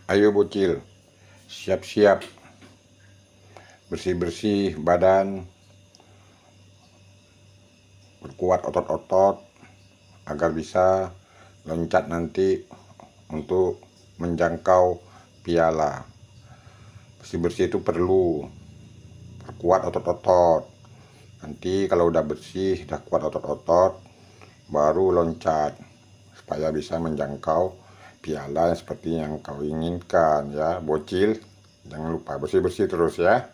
Ayo bocil, siap-siap, bersih-bersih badan, berkuat otot-otot agar bisa loncat nanti untuk menjangkau piala. Bersih-bersih itu perlu berkuat otot-otot. Nanti kalau udah bersih, udah kuat otot-otot, baru loncat supaya bisa menjangkau piala yang seperti yang kau inginkan ya bocil. Jangan lupa bersih-bersih terus ya.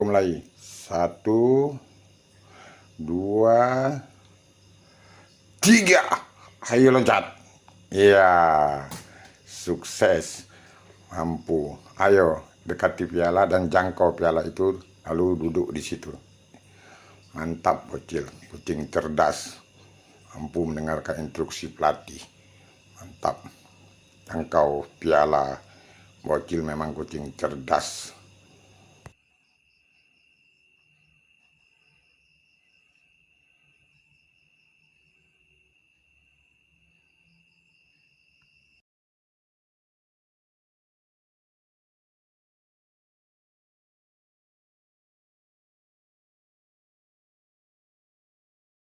Mulai 1, 2, 3. Ayo loncat. Iya, sukses, mampu. Ayo dekati piala dan jangkau piala itu, lalu duduk di situ. Mantap bocil, kucing cerdas, mampu mendengarkan instruksi pelatih. Mantap, jangkau piala. Bocil memang kucing cerdas.